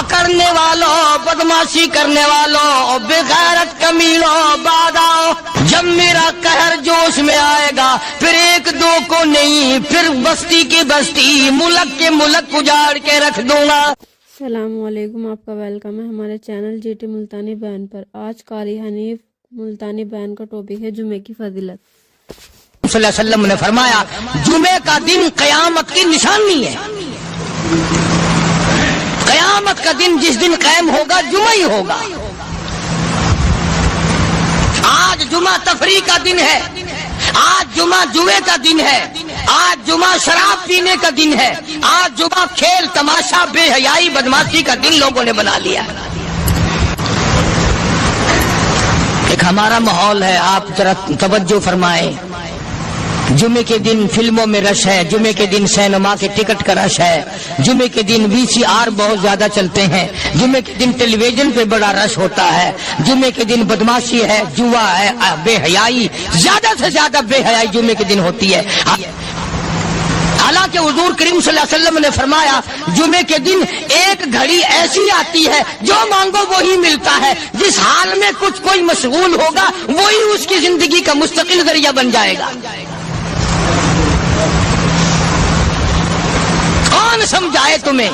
کرنے والوں، بدماشی کرنے والوں، بغیرت کمینوں، بعد آؤ، جب میرا قہر جوش میں آئے گا پھر ایک دو کو نہیں، پھر بستی کی بستی، ملک کے ملک اجاڑ کے رکھ دوں گا۔ السلام علیکم، آپ کا ویلکم ہے ہمارے چینل جی ٹی ملتانی بیان پر۔ آج قاری حنیف ملتانی بیان کا ٹاپک ہے جمعے کی فضیلت۔ صلی اللہ علیہ وسلم نے فرمایا جمعے کا دن قیامت کی نشانی ہے۔ قیامت کا دن جس دن قائم ہوگا جمعہ ہی ہوگا۔ آج جمعہ تفریح کا دن ہے، آج جمعہ جوئے کا دن ہے، آج جمعہ شراب پینے کا دن ہے، آج جمعہ کھیل تماشا بے حیائی بدماشی کا دن لوگوں نے بنا لیا۔ ایک ہمارا ماحول ہے، آپ ذرا توجہ فرمائیں۔ جمعے کے دن فلموں میں رش ہے، جمعے کے دن سینما کے ٹکٹ کا رش ہے، جمعے کے دن VCR بہت زیادہ چلتے ہیں، جمعے کے دن ٹیلی ویژن پہ بڑا رش ہوتا ہے، جمعے کے دن بدماشی ہے، جوا ہے، بے حیائی، زیادہ سے زیادہ بے حیائی جمعے کے دن ہوتی ہے۔ حالانکہ حضور کریم صلی اللہ علیہ وسلم نے فرمایا جمعے کے دن ایک گھڑی ایسی آتی ہے جو مانگو وہی ملتا ہے، جس حال میں کچھ کوئی مشغول ہوگا وہی اس کی زندگی کا مستقل ذریعہ بن جائے گا۔ کون سمجھائے تمہیں؟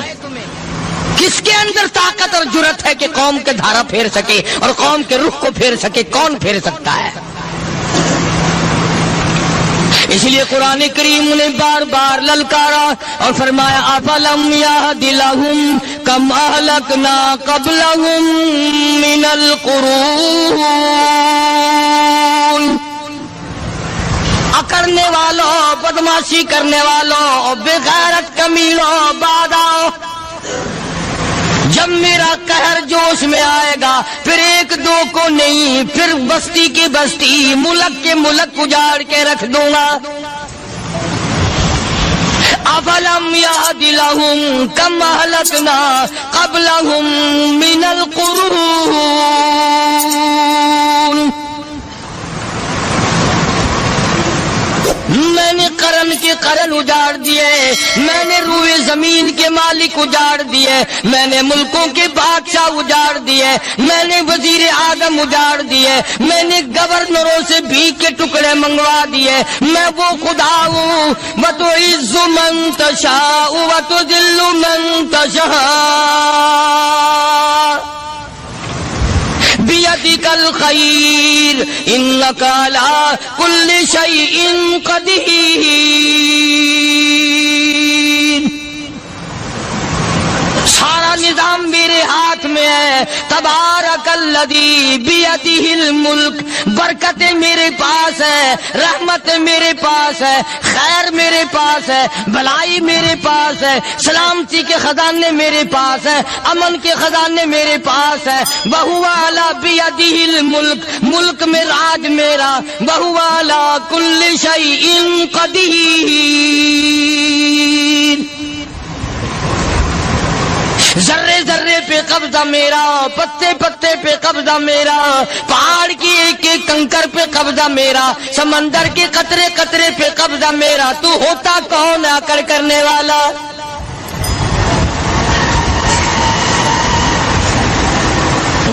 کس کے اندر طاقت اور جرت ہے کہ قوم کے دھارا پھیر سکے اور قوم کے رخ کو پھیر سکے؟ کون پھیر سکتا ہے؟ اس لیے قرآن کریم نے بار بار للکارا اور فرمایا افلم یہد لہم کم اہلکنا قبلہم من القرون، کرنے والوں، بدماشی کرنے والوں، بغیرت کمینوں، بعد آؤ، جب میرا قہر جوش میں آئے گا پھر ایک دو کو نہیں، پھر بستی کی بستی، ملک کے ملک اجاڑ کے رکھ دوں گا۔ افلم یہد لہم کم اہلکنا قبلہم من القرون، میں نے قرن کے قرن اجاڑ دیے، میں نے روئے زمین کے مالک اجاڑ دیے، میں نے ملکوں کے بادشاہ اجاڑ دیے، میں نے وزیر اعظم اجاڑ دیے، میں نے گورنروں سے بھیک کے ٹکڑے منگوا دیے۔ میں وہ خدا ہوں وتعز من تشاء وتذل من تشاء بیدک الخیر انک علی کل شیء قدیر۔ سارا نظام میرے ہاتھ میں ہے، تبارک الذی بیدہ الملک، برکتیں میرے پاس ہے، رحمت میرے پاس ہے، خیر میرے پاس ہے، بھلائی میرے پاس ہے، سلامتی کے خزانے میرے پاس ہے، امن کے خزانے میرے پاس ہے۔ وہو علی بیدہ الملک، ملک میں راج میرا، وہو علی کل شیء قدیر۔ ذرے ذرے پہ قبضہ میرا، پتے پتے پہ قبضہ میرا، پہاڑ کی ایک ایک کنکر پہ قبضہ میرا، سمندر کے قطرے قطرے پہ قبضہ میرا۔ تو ہوتا کون آ کر کرنے والا؟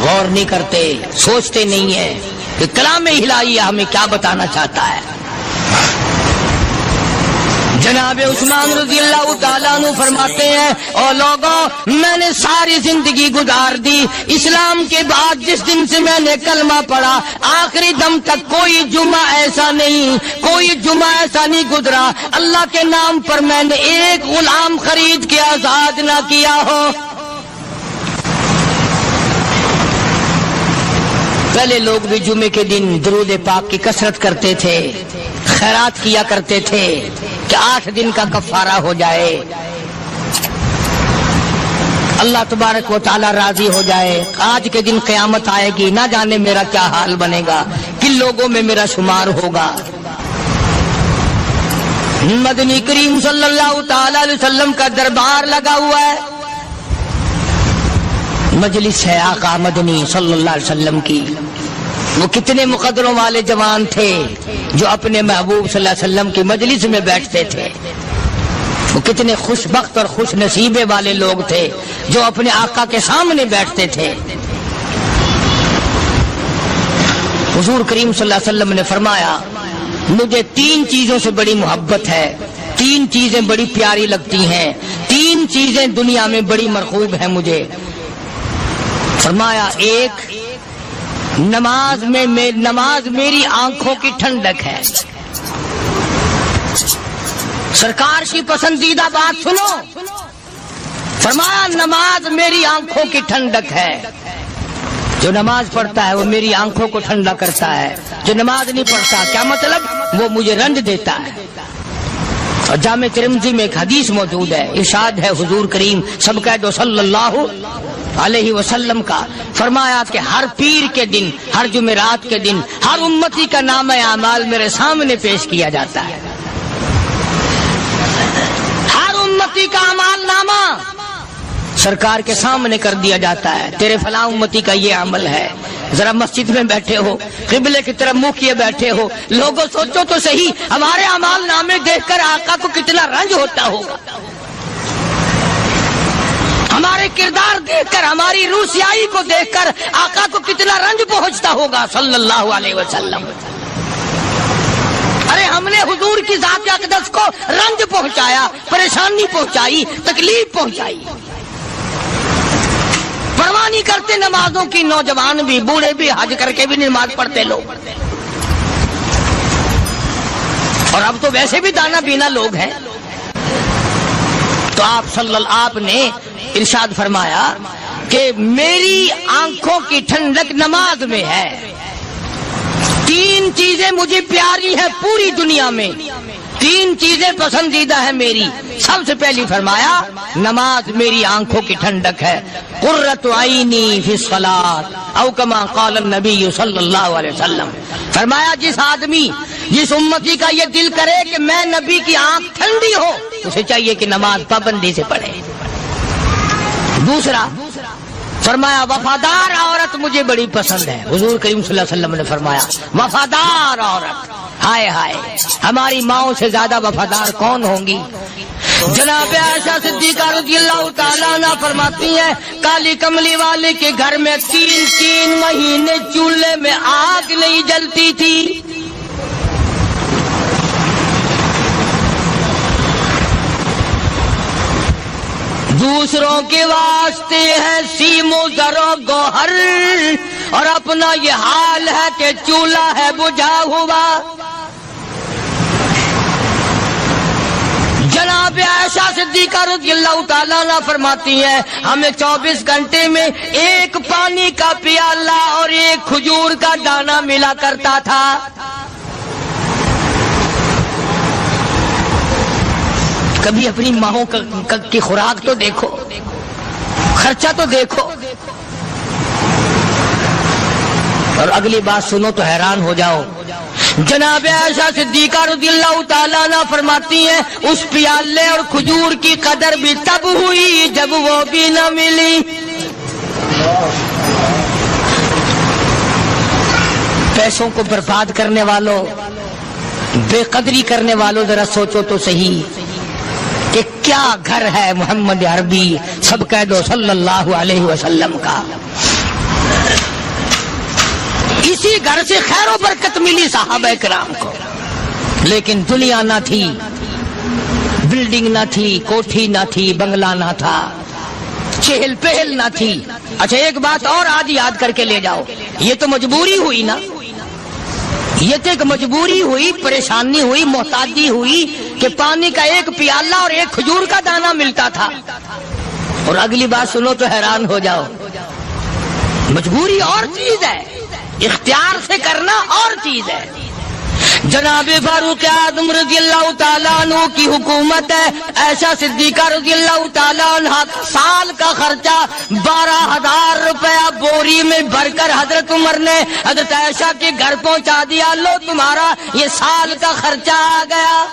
غور نہیں کرتے، سوچتے نہیں ہیں کہ کلام الہیہ ہمیں کیا بتانا چاہتا ہے۔ جناب عثمان رضی اللہ تعالیٰ عنہ فرماتے ہیں اور لوگوں، میں نے ساری زندگی گزار دی اسلام کے بعد، جس دن سے میں نے کلمہ پڑھا آخری دم تک کوئی جمعہ ایسا نہیں، کوئی جمعہ ایسا نہیں گزرا اللہ کے نام پر میں نے ایک غلام خرید کے آزاد نہ کیا ہو۔ پہلے لوگ بھی جمعے کے دن درود پاک کی کثرت کرتے تھے، خیرات کیا کرتے تھے کہ 8 دن کا کفارہ ہو جائے، اللہ تبارک و تعالی راضی ہو جائے۔ آج کے دن قیامت آئے گی، نہ جانے میرا کیا حال بنے گا، کن لوگوں میں میرا شمار ہوگا۔ مدنی کریم صلی اللہ تعالی علیہ وسلم کا دربار لگا ہوا ہے، مجلس ہے آقا مدنی صلی اللہ علیہ وسلم کی۔ وہ کتنے مقدروں والے جوان تھے جو اپنے محبوب صلی اللہ علیہ وسلم کی مجلس میں بیٹھتے تھے۔ وہ کتنے خوش بخت اور خوش نصیبے والے لوگ تھے جو اپنے آقا کے سامنے بیٹھتے تھے۔ حضور کریم صلی اللہ علیہ وسلم نے فرمایا مجھے 3 چیزوں سے بڑی محبت ہے، 3 چیزیں بڑی پیاری لگتی ہیں، 3 چیزیں دنیا میں بڑی مرغوب ہیں مجھے۔ فرمایا ایک نماز میری آنکھوں کی ٹھنڈک ہے۔ سرکار کی پسندیدہ بات سنو، فرمایا نماز میری آنکھوں کی ٹھنڈک ہے۔ جو نماز پڑھتا ہے وہ میری آنکھوں کو ٹھنڈا کرتا ہے، جو نماز نہیں پڑھتا کیا مطلب؟ وہ مجھے رنج دیتا ہے۔ اور جامع ترمذی میں ایک حدیث موجود ہے، ارشاد ہے حضور کریم سب کہہ دو صلی اللہ علیہ وسلم کا، فرمایا کہ ہر پیر کے دن، ہر جمعرات کے دن ہر امتی کا نامہ اعمال میرے سامنے پیش کیا جاتا ہے۔ ہر امتی کا اعمال نامہ سرکار کے سامنے کر دیا جاتا ہے، تیرے فلاں امتی کا یہ عمل ہے۔ ذرا مسجد میں بیٹھے ہو، قبلے کی طرف منہ کیے بیٹھے ہو، لوگوں سوچو تو صحیح ہمارے اعمال نامے دیکھ کر آقا کو کتنا رنج ہوتا ہوگا، ہمارے کردار دیکھ کر، ہماری روسیائی کو دیکھ کر آقا کو کتنا رنج پہنچتا ہوگا صلی اللہ علیہ وسلم۔ ارے ہم نے حضور کی ذات اقدس کو رنج پہنچایا، پریشانی پہنچائی، تکلیف پہنچائی، پرواہ نہیں کرتے نمازوں کی، نوجوان بھی بوڑھے بھی حج کر کے بھی نماز پڑھتے لوگ، اور اب تو ویسے بھی دانا بینا لوگ ہیں۔ تو آپ نے ارشاد فرمایا کہ میری آنکھوں کی ٹھنڈک نماز میں ہے، 3 چیزیں مجھے پیاری ہیں پوری دنیا میں، 3 چیزیں پسندیدہ ہیں میری۔ سب سے پہلی فرمایا نماز میری آنکھوں کی ٹھنڈک ہے، قرۃ عینی فی الصلاۃ او کما قال النبی صلی اللہ علیہ وسلم۔ فرمایا جس آدمی، جس امتی کا یہ دل کرے کہ میں نبی کی آنکھ ٹھنڈی ہو، اسے چاہیے کہ نماز پابندی سے پڑھے۔ دوسرا فرمایا وفادار عورت مجھے بڑی پسند ہے۔ حضور کریم صلی اللہ علیہ وسلم نے فرمایا وفادار عورت، ہائے ہائے ہماری ماؤں سے زیادہ وفادار کون ہوں گی؟ جناب عائشہ صدیقہ رضی اللہ تعالیٰ عنہ فرماتی ہیں کالی کملی والے کے گھر میں 3 مہینے چولہے میں آگ نہیں جلتی تھی۔ دوسروں کے واسطے ہے سیم و زر و گوہر، اور اپنا یہ حال ہے کہ چولہا ہے بجھا ہوا۔ جناب عائشہ صدیقہ رضی اللہ تعالیٰ عنہ فرماتی ہیں ہمیں 24 گھنٹے میں 1 پانی کا پیالہ اور 1 کھجور کا دانہ ملا کرتا تھا۔ کبھی اپنی ماہوں کی خوراک تو دیکھو، خرچہ تو دیکھو، اور اگلی بات سنو تو حیران ہو جاؤ۔ جناب عائشہ صدیقہ رضی اللہ تعالیٰ عنہ فرماتی ہیں اس پیالے اور کھجور کی قدر بھی تب ہوئی جب وہ بھی نہ ملی۔ پیسوں کو برباد کرنے والوں، بے قدری کرنے والوں، ذرا سوچو تو صحیح کہ کیا گھر ہے محمد عربی سب کہہ دو صلی اللہ علیہ وسلم کا۔ اسی گھر سے خیر و برکت ملی صحابہ کرام کو، لیکن دنیا نہ تھی، بلڈنگ نہ تھی، کوٹھی نہ تھی، بنگلہ نہ تھا، چہل پہل نہ تھی۔ اچھا ایک بات اور آج یاد کر کے لے جاؤ، یہ تو مجبوری ہوئی نا، یہ تو ایک مجبوری ہوئی، پریشانی ہوئی، محتاجی ہوئی کہ پانی کا 1 پیالہ اور 1 کھجور کا دانہ ملتا تھا۔ اور اگلی بات سنو تو حیران ہو جاؤ، مجبوری اور چیز ہے، اختیار سے کرنا اور چیز ہے۔ جناب فاروق اعظم رضی اللہ تعالیٰ عنہ کی حکومت ہے، عائشہ صدیقہ رضی اللہ تعالیٰ عنہ سال کا خرچہ 12,000 روپیہ بوری میں بھر کر حضرت عمر نے حضرت عائشہ کے گھر پہنچا دیا، لو تمہارا یہ سال کا خرچہ آ گیا۔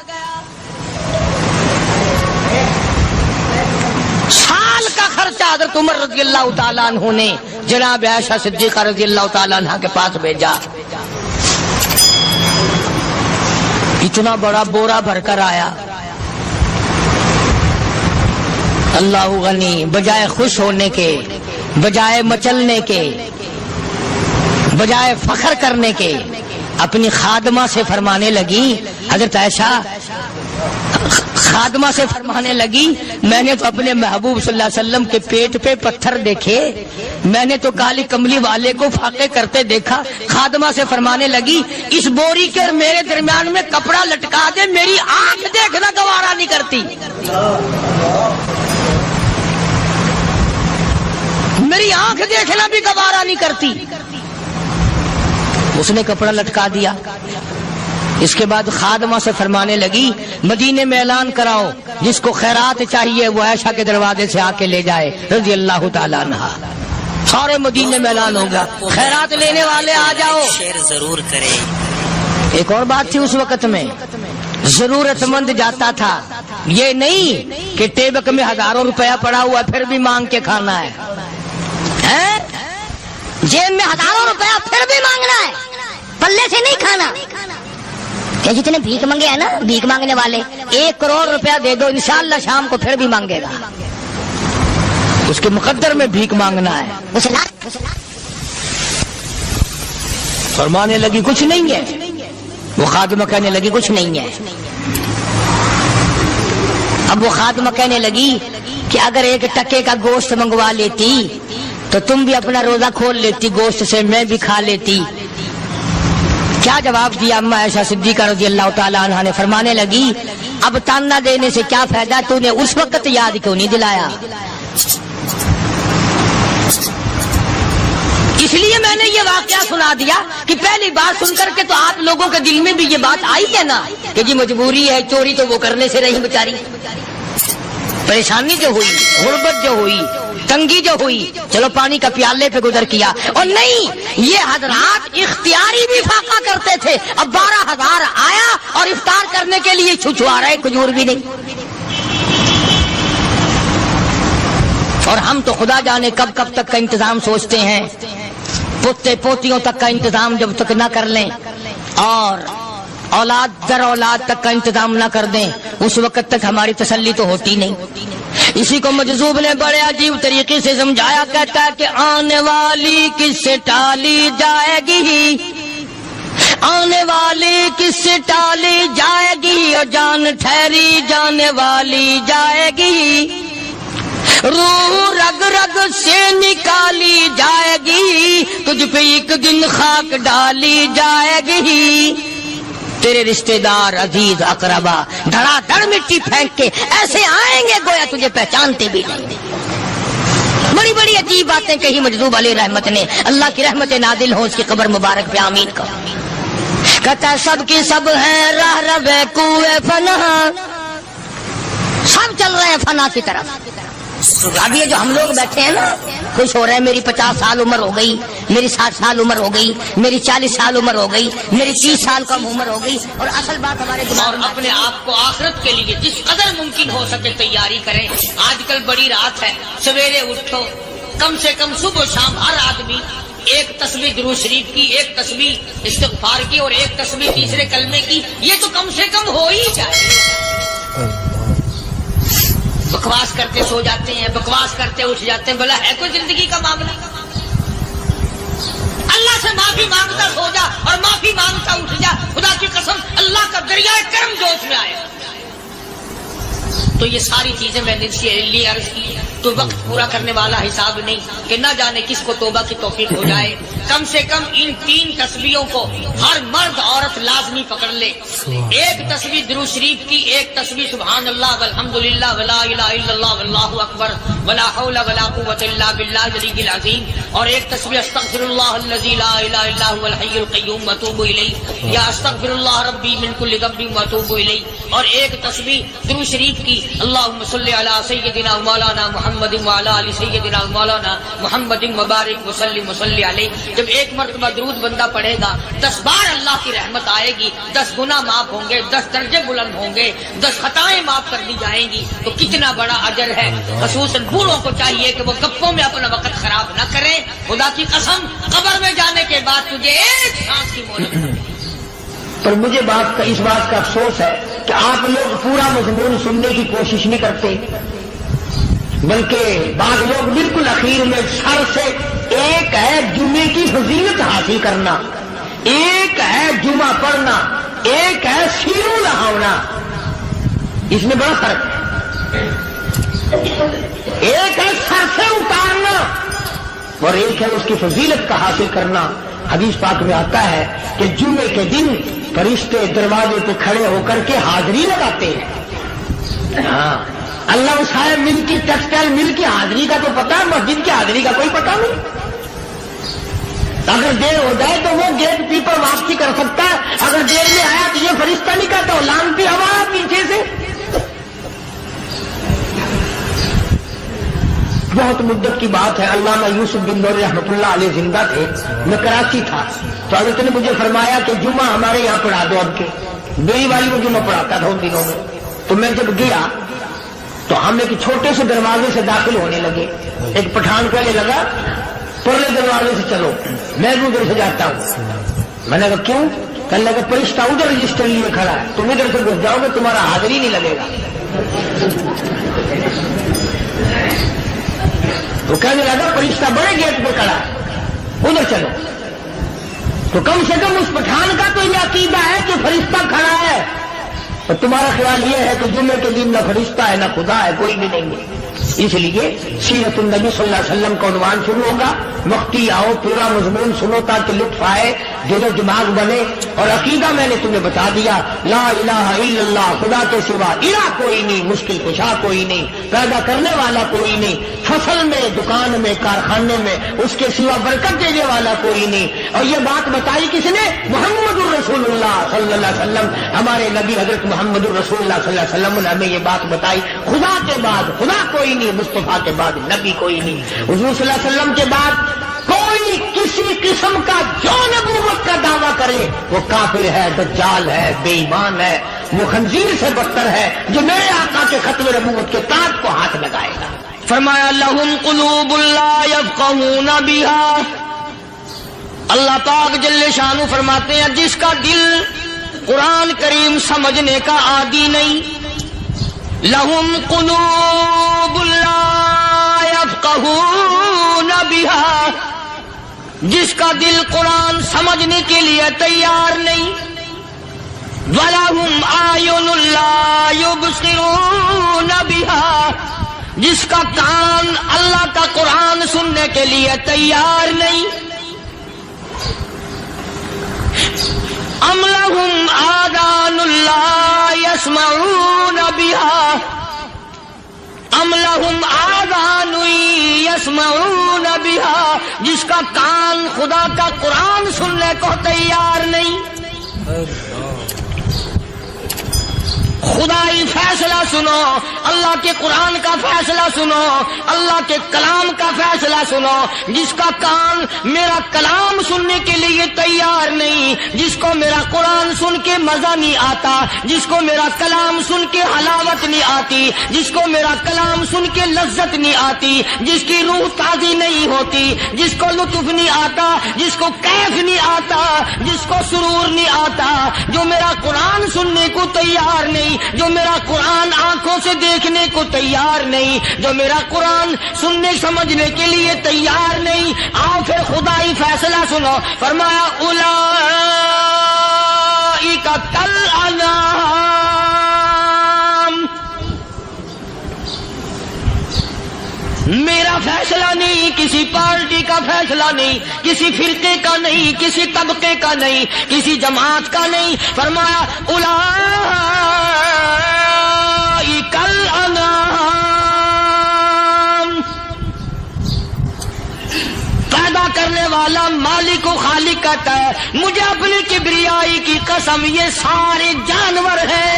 سال کا خرچہ حضرت عمر رضی اللہ تعالیٰ عنہ نے جناب عائشہ صدیقہ رضی اللہ تعالیٰ عنہ کے پاس بھیجا۔ اتنا بڑا بورا بھر کر آیا، اللہ غنی بجائے خوش ہونے کے، بجائے مچلنے کے، بجائے فخر کرنے کے اپنی خادمہ سے فرمانے لگی، حضرت عائشہ خادمہ سے فرمانے لگی، میں نے تو اپنے محبوب صلی اللہ علیہ وسلم کے پیٹ پہ پتھر دیکھے، میں نے تو کالی کملی والے کو فاقے کرتے دیکھا۔ خادمہ سے فرمانے لگی، اس بوری کے اور میرے درمیان میں کپڑا لٹکا دے، میری آنکھ دیکھنا گوارا نہیں کرتی، میری آنکھ دیکھنا بھی گوارا نہیں کرتی۔ اس نے کپڑا لٹکا دیا۔ اس کے بعد خادمہ سے فرمانے لگی، مدینے میں اعلان کراؤ، جس کو خیرات چاہیے وہ عائشہ کے دروازے سے آ کے لے جائے رضی اللہ تعالیٰ عنہ۔ سارے مدینے میں اعلان ہوگا، خیرات لینے والے آ جاؤ۔ شیئر ضرور کریں۔ ایک اور بات تھی اس وقت میں، ضرورت مند جاتا تھا، یہ نہیں کہ ٹیبک میں ہزاروں روپیہ پڑا ہوا پھر بھی مانگ کے کھانا ہے، جیب میں ہزاروں روپیہ پھر بھی مانگنا ہے، پلے سے نہیں کھانا۔ کہ جتنے بھیک مانگے ہیں نا، بھیک مانگنے والے، 1 کروڑ روپیہ دے دو انشاءاللہ شام کو پھر بھی مانگے گا، اس کے مقدر میں بھیک مانگنا ہے۔ فرمانے لگی کچھ نہیں ہے، وہ خادمہ کہنے لگی کچھ نہیں ہے۔ اب وہ خادمہ کہنے لگی کہ اگر 1 ٹکے کا گوشت منگوا لیتی تو تم بھی اپنا روزہ کھول لیتی، گوشت سے میں بھی کھا لیتی۔ کیا جواب دیا اما عائشہ صدیقہ رضی اللہ تعالیٰ عنہ نے؟ فرمانے لگی، اب تانا دینے سے کیا فائدہ، تو نے اس وقت یاد کیوں نہیں دلایا؟ اس لیے میں نے یہ واقعہ سنا دیا کہ پہلی بات سن کر کے تو آپ لوگوں کے دل میں بھی یہ بات آئی ہے نا کہ جی مجبوری ہے، چوری تو وہ کرنے سے رہی بیچاری، پریشانی جو ہوئی، غربت جو ہوئی، تنگی جو ہوئی، چلو پانی کا پیالے پہ گزر کیا۔ اور نہیں، یہ حضرات اختیاری بھی فاقہ کرتے تھے۔ اب 12,000 آیا اور افطار کرنے کے لیے چھچوا رہے، کھجور بھی نہیں۔ اور ہم تو خدا جانے کب کب تک کا انتظام سوچتے ہیں، پوتے پوتیوں تک کا انتظام جب تک نہ کر لیں اور اولاد در اولاد تک کا انتظام نہ کر دیں، اس وقت تک ہماری تسلی تو ہوتی نہیں۔ اسی کو مجذوب نے بڑے عجیب طریقے سے سمجھایا، کہتا ہے کہ آنے والی کس سے ٹالی جائے گی، آنے والی کس سے ٹالی جائے گی، اور جان ٹھہری جانے والی جائے گی، روح رگ رگ سے نکالی جائے گی، تجھ پہ ایک دن خاک ڈالی جائے گی، تیرے رشتہ دار عزیز اقربا دھڑا دھڑ مٹی پھینک کے ایسے آئیں گے گویا تجھے پہچانتے بھی نہیں۔ بڑی بڑی عجیب باتیں کہی مجذوب علیہ رحمت نے، اللہ کی رحمت نازل ہو اس کی قبر مبارک پہ، آمین کا۔ کہتا ہے سب کی سب ہیں راہ رہے کوئے فنا، سب چل رہے ہیں فنا کی طرف۔ اب یہ جو ہم لوگ بیٹھے ہیں نا، خوش ہو رہے ہیں، میری 50 سال عمر ہو گئی، میری 60 سال عمر ہو گئی، میری 40 سال عمر ہو گئی، میری 30 سال کم عمر ہو گئی، اور اصل بات ہمارے دماغ میں اپنے آپ کو آخرت کے لیے جس قدر ممکن ہو سکے تیاری کریں۔ آج کل بڑی رات ہے، سویرے اٹھو، کم سے کم صبح و شام ہر آدمی 1 تسبیح درود شریف کی، 1 تسبیح استغفار کی، اور 1 تسبیح تیسرے کلمے کی، یہ تو کم سے کم ہو ہی جائے۔ بکواس کرتے سو جاتے ہیں، بکواس کرتے اٹھ جاتے ہیں، بھلا ہے کوئی زندگی کا معاملہ؟ اللہ سے معافی مانگتا سو جا اور معافی مانگتا اٹھ جا، خدا کی قسم اللہ کا دریائے کرم جوش میں آئے۔ تو یہ ساری چیزیں میں نے لیے عرض کی، تو وقت پورا کرنے والا حساب نہیں کہ نہ جانے کس کو توبہ کی توفیق ہو جائے۔ کم سے کم ان 3 تسبیحوں کو ہر مرد عورت لازمی پکڑ لے۔ 1 تسبیح درود شریف کی، 1 تسبیح سبحان اللہ والحمدللہ ولا الہ الا اللہ واللہ اکبر ولا حول ولا قوۃ الا باللہ العلی العظیم، اور 1 تسبیح استغفر اللہ الذی لا الہ الا هو الحی القیوم واتوب الیہ، یا استغفر اللہ ربی من کل ذنب واتوب الیہ، اور 1 تسبیح درود شریف کی اللہم صلی علی سیدنا مولانا محمد وعلی آل سیدنا مولانا محمد مبارک وسلم وصلی علیہ۔ جب 1 مرتبہ درود بندہ پڑھے گا 10 بار اللہ کی رحمت آئے گی، 10 گناہ معاف ہوں گے، 10 درجے بلند ہوں گے، 10 خطائیں معاف کر دی جائیں گی، تو کتنا بڑا اجر ہے۔ خصوصاً بوڑھوں کو چاہیے کہ وہ گپوں میں اپنا وقت خراب نہ کریں۔ خدا کی قسم قبر میں جانے کے بعد تجھے 1 سانس کی مہلت ملے گی۔ پر مجھے اس بات کا افسوس ہے کہ آپ لوگ پورا مضمون سننے کی کوشش نہیں کرتے، بلکہ بعض لوگ بالکل اخیر میں سر سے، ایک ہے جمعے کی فضیلت حاصل کرنا، ایک ہے جمعہ پڑھنا، ایک ہے سیروں لہاؤنا، اس میں بڑا فرق ہے۔ ایک ہے سر سے اتارنا اور ایک ہے اس کی فضیلت کا حاصل کرنا۔ حدیث پاک میں آتا ہے کہ جمعے کے دن فرشتے دروازے پہ کھڑے ہو کر کے حاضری لگاتے ہیں۔ ہاں، اللہ صاحب مل کی ٹیکسٹائل مل کی حاضری کا تو پتا ہے، مسجد کی حاضری کا کوئی پتا نہیں۔ اگر دیر ہو جائے تو وہ گیٹ کیپر واپسی کر سکتا ہے، اگر دیر میں آیا تو یہ فرشتہ نہیں کہتا، لانتی ہوا پیچھے سے۔ بہت مدت کی بات ہے، علامہ یوسف بن نور رحمۃ اللہ علیہ زندہ تھے، میں کراچی تھا، تو حضرت نے مجھے فرمایا کہ جمعہ ہمارے یہاں پڑھا دو اب کے۔ میری والی میں جمعہ پڑھاتا تھا ان دنوں میں، تو میں جب گیا تو ہم ایک چھوٹے سے دروازے سے داخل ہونے لگے۔ ایک پٹھان کہنے لگا پرلے دروازے سے چلو، میں بھی ادھر سے جاتا ہوں۔ میں نے کہا کیوں؟ کہنے لگا فرشتہ ادھر رجسٹر لیے کھڑا ہے، تم ادھر سے گھس جاؤ گے تمہارا حاضری نہیں لگے گا۔ تو کہنے لگا فرشتہ بڑے گیٹ پہ کھڑا ہے، ادھر چلو۔ تو کم سے کم اس پٹھان کا تو یہ عقیدہ ہے کہ فرشتہ کھڑا ہے، اور تمہارا خیال یہ ہے کہ جمعے کے دن نہ فرشتہ ہے نہ خدا ہے، کوئی بھی نہیں ہے۔ اس لیے سیرت النبی صلی اللہ علیہ وسلم کا عنوان شروع ہوگا، مفتی آؤ پورا مضمون سنو تاکہ لطف آئے، دل و دماغ بنے۔ اور عقیدہ میں نے تمہیں بتا دیا، لا الہ الا اللہ، خدا کے سوا الہ کوئی نہیں، مشکل کشا کوئی نہیں، پیدا کرنے والا کوئی نہیں، فصل میں، دکان میں، کارخانے میں اس کے سوا برکت دینے والا کوئی نہیں۔ اور یہ بات بتائی کس نے؟ محمد الرسول اللہ صلی اللہ علیہ وسلم، ہمارے نبی حضرت محمد الرسول اللہ صلی اللہ علیہ وسلم نے ہمیں یہ بات بتائی، خدا کے بعد خدا کوئی نہیں، مصطفیٰ کے بعد نبی کوئی نہیں، حضور صلی اللہ علیہ وسلم کے بعد کوئی کسی قسم کا جو نبوت کا دعویٰ کرے وہ کافر ہے، دجال ہے، بے ایمان ہے، وہ خنزیر سے بدتر ہے جو میرے آقا کے ختم نبوت کے تاج کو ہاتھ لگائے گا۔ فرمایا لہم قلوب لا یفقہون بہا، اللہ پاک جل شانہ فرماتے ہیں جس کا دل قرآن کریم سمجھنے کا عادی نہیں، لہم قلوب لا یفقہون بہا، جس کا دل قرآن سمجھنے کے لیے تیار نہیں، وَلَهُمْ أَعْيُنٌ لَا يُبْصِرُونَ بِهَا، جس کا کان اللہ کا قرآن سننے کے لیے تیار نہیں، أَمْ لَهُمْ آذَانٌ لَا يَسْمَعُونَ بِهَا، أَمْ لَهُمْ آذَانٌ يَسْمَعُونَ بِهَا، جس کا کان خدا کا قرآن سننے کو تیار نہیں۔ خدائی فیصلہ سنو، اللہ کے قرآن کا فیصلہ سنو، اللہ کے کلام کا فیصلہ سنو، جس کا کان میرا کلام سننے کے لیے تیار نہیں، جس کو میرا قرآن سن کے مزہ نہیں آتا، جس کو میرا کلام سن کے حلاوت نہیں آتی، جس کو میرا کلام سن کے لذت نہیں آتی، جس کی روح تازی نہیں ہوتی، جس کو لطف نہیں آتا، جس کو کیف نہیں آتا، جس کو سرور نہیں آتا، جو میرا قرآن سننے کو تیار نہیں، جو میرا قرآن آنکھوں سے دیکھنے کو تیار نہیں، جو میرا قرآن سننے سمجھنے کے لیے تیار نہیں، آؤ پھر خدائی فیصلہ سنو۔ فرمایا اولئک کالانعام، میرا فیصلہ نہیں، کسی پارٹی کا فیصلہ نہیں، کسی فرقے کا نہیں، کسی طبقے کا نہیں، کسی جماعت کا نہیں، فرمایا اولئک الانعام، پیدا کرنے والا مالک و خالق کہتا ہے مجھے اپنی کبریائی کی قسم یہ سارے جانور ہیں،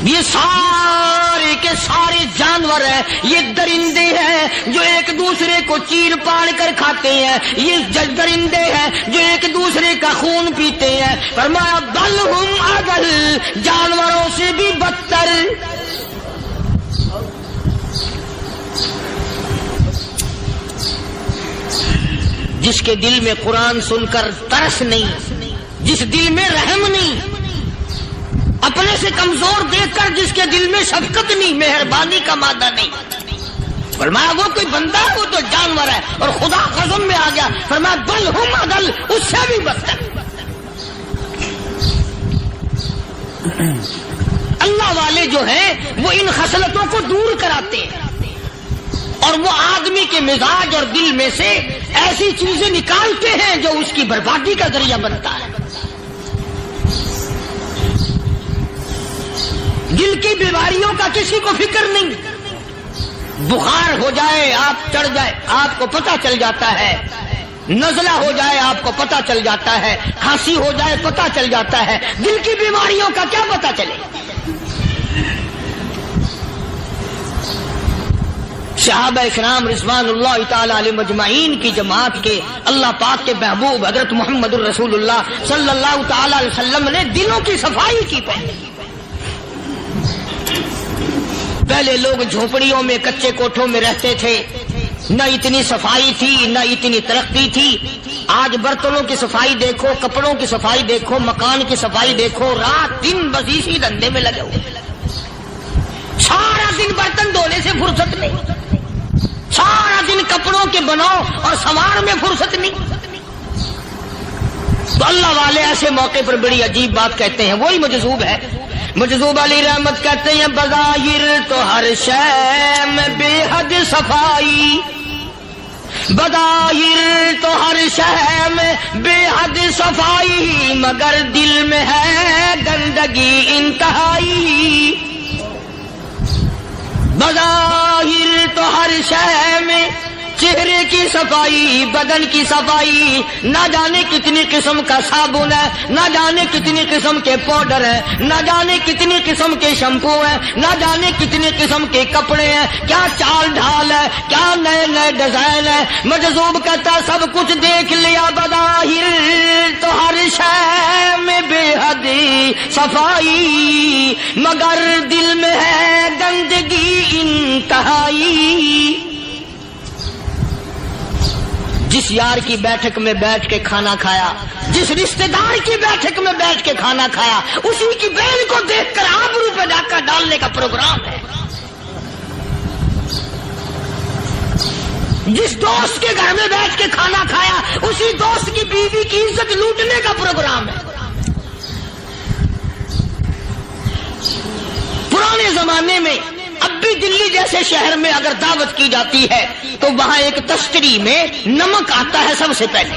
یہ سارے کے سارے جانور ہیں، یہ درندے ہیں جو ایک دوسرے کو چیر پاڑ کر کھاتے ہیں، یہ درندے ہیں جو ایک دوسرے کا خون پیتے ہیں، فرمایا بل ہم اضل، جانوروں سے بھی بدتر۔ جس کے دل میں قرآن سن کر ترس نہیں، جس دل میں رحم نہیں، اپنے سے کمزور دیکھ کر جس کے دل میں شفقت نہیں، مہربانی کا مادہ نہیں، فرمایا وہ کوئی بندہ ہے، وہ تو جانور ہے. اور خدا قسم میں آ گیا، فرمایا بل ہم اضل، اس سے بھی بدتر. اللہ والے جو ہیں وہ ان خصلتوں کو دور کراتے ہیں، اور وہ آدمی کے مزاج اور دل میں سے ایسی چیزیں نکالتے ہیں جو اس کی بربادی کا ذریعہ بنتا ہے. دل کی بیماریوں کا کسی کو فکر نہیں. بخار ہو جائے، آپ چڑھ جائے، آپ کو پتہ چل جاتا ہے. نزلہ ہو جائے، آپ کو پتہ چل جاتا ہے. کھانسی ہو جائے، پتہ چل جاتا ہے. دل کی بیماریوں کا کیا پتہ چلے؟ صحابہ اکرام رضوان اللہ تعالی علیہ مجمعین کی جماعت کے اللہ پاک کے محبوب حضرت محمد الرسول اللہ صلی اللہ تعالی علیہ وسلم نے دلوں کی صفائی کی. پہلے لوگ جھونپڑیوں میں کچے کوٹھوں میں رہتے تھے، نہ اتنی صفائی تھی نہ اتنی ترقی تھی. آج برتنوں کی صفائی دیکھو، کپڑوں کی صفائی دیکھو، مکان کی صفائی دیکھو، رات دن بس اسی دھندے میں لگے ہوئے. سارا دن برتن دھونے سے فرصت نہیں، سارا دن کپڑوں کے بناؤ اور سوار میں فرصت نہیں. تو اللہ والے ایسے موقع پر بڑی عجیب بات کہتے ہیں. وہی مجذوب ہے، مجذوب علی رحمت کہتے ہیں بظاہر تو ہر شے میں بے حد صفائی، بظاہر تو ہر شے میں بے حد صفائی، مگر دل میں ہے گندگی انتہائی. بظاہر تو ہر شے میں چہرے کی صفائی، بدن کی صفائی، نہ جانے کتنی قسم کا صابن ہے، نہ جانے کتنی قسم کے پاؤڈر ہیں، نہ جانے کتنی قسم کے شیمپو ہیں، نہ جانے کتنی قسم کے کپڑے ہیں، کیا چال ڈھال ہے، کیا نئے نئے ڈیزائن ہے. مجذوب کہتا سب کچھ دیکھ لیا، بظاہر تو ہر شے میں بے حد صفائی، مگر دل میں ہے گندگی انتہائی. جس یار کی بیٹھک میں بیٹھ کے کھانا کھایا، جس رشتہ دار کی بیٹھک میں بیٹھ کے کھانا کھایا، اسی کی بہن کو دیکھ کر آبرو پہ ڈاکہ ڈالنے کا پروگرام ہے. جس دوست کے گھر میں بیٹھ کے کھانا کھایا، اسی دوست کی بیوی کی عزت لوٹنے کا پروگرام ہے. پرانے زمانے میں اب بھی دلی جیسے شہر میں اگر دعوت کی جاتی ہے تو وہاں ایک تشتری میں نمک آتا ہے سب سے پہلے.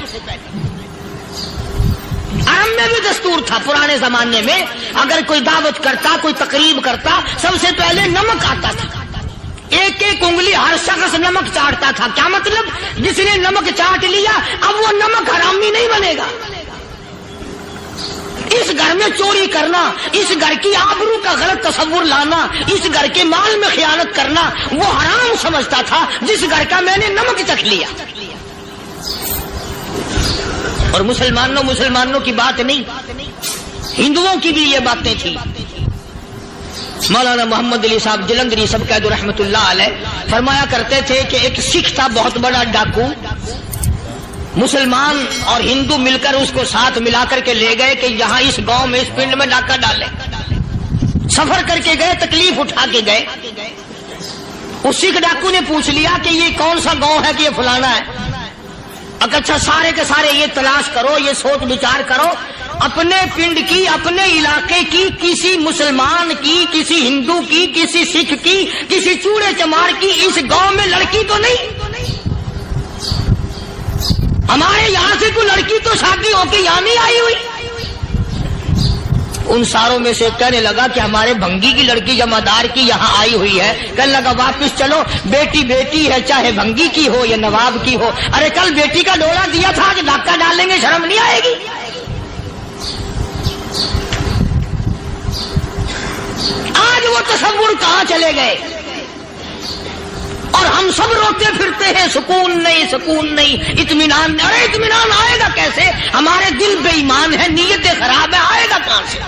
عرب میں بھی دستور تھا پرانے زمانے میں، اگر کوئی دعوت کرتا، کوئی تقریب کرتا، سب سے پہلے نمک آتا تھا. ایک ایک انگلی ہر شخص نمک چاٹتا تھا. کیا مطلب؟ جس نے نمک چاٹ لیا اب وہ نمک حرامی نہیں بنے گا. اس گھر میں چوری کرنا، اس گھر کی آبرو کا غلط تصور لانا، اس گھر کے مال میں خیانت کرنا وہ حرام سمجھتا تھا جس گھر کا میں نے نمک چکھ لیا. اور مسلمانوں کی بات نہیں، ہندوؤں کی بھی یہ باتیں تھیں. مولانا محمد علی صاحب جلندری سب قید رحمت اللہ علیہ فرمایا کرتے تھے کہ ایک سکھ تھا بہت بڑا ڈاکو، مسلمان اور ہندو مل کر اس کو ساتھ ملا کر کے لے گئے کہ یہاں اس گاؤں میں اس پنڈ میں ڈاکہ ڈالے. سفر کر کے گئے، تکلیف اٹھا کے گئے. اس سکھ ڈاکو نے پوچھ لیا کہ یہ کون سا گاؤں ہے کہ یہ فلانا ہے. اچھا سارے کے سارے یہ تلاش کرو، یہ سوچ بچار کرو، اپنے پنڈ کی، اپنے علاقے کی، کسی مسلمان کی، کسی ہندو کی، کسی سکھ کی، کسی چوڑے چمار کی اس گاؤں میں لڑکی تو نہیں؟ ہمارے یہاں سے کوئی لڑکی تو شادی ہو کے یہاں نہیں آئی ہوئی. ان ساروں میں سے کہنے لگا کہ ہمارے بھنگی کی لڑکی جمادار کی یہاں آئی ہوئی ہے. کہنے لگا واپس چلو، بیٹی بیٹی ہے چاہے بھنگی کی ہو یا نواب کی ہو. ارے کل بیٹی کا ڈولا دیا تھا، آج ڈاکہ ڈالیں گے، شرم نہیں آئے گی؟ آج وہ تصور کہاں چلے گئے؟ اور ہم سب روتے پھرتے ہیں سکون نہیں، سکون نہیں، اطمینان نہیں. ارے اطمینان آئے گا کیسے؟ ہمارے دل بے ایمان ہے، نیتیں خراب ہے، آئے گا کہاں سے؟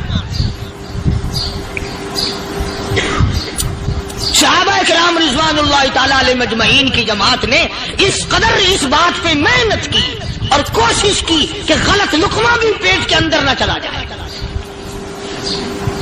صحابہ کرام رضوان اللہ تعالی علیہ مجمعین کی جماعت نے اس قدر اس بات پہ محنت کی اور کوشش کی کہ غلط لقمہ بھی پیٹ کے اندر نہ چلا جائے.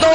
2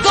2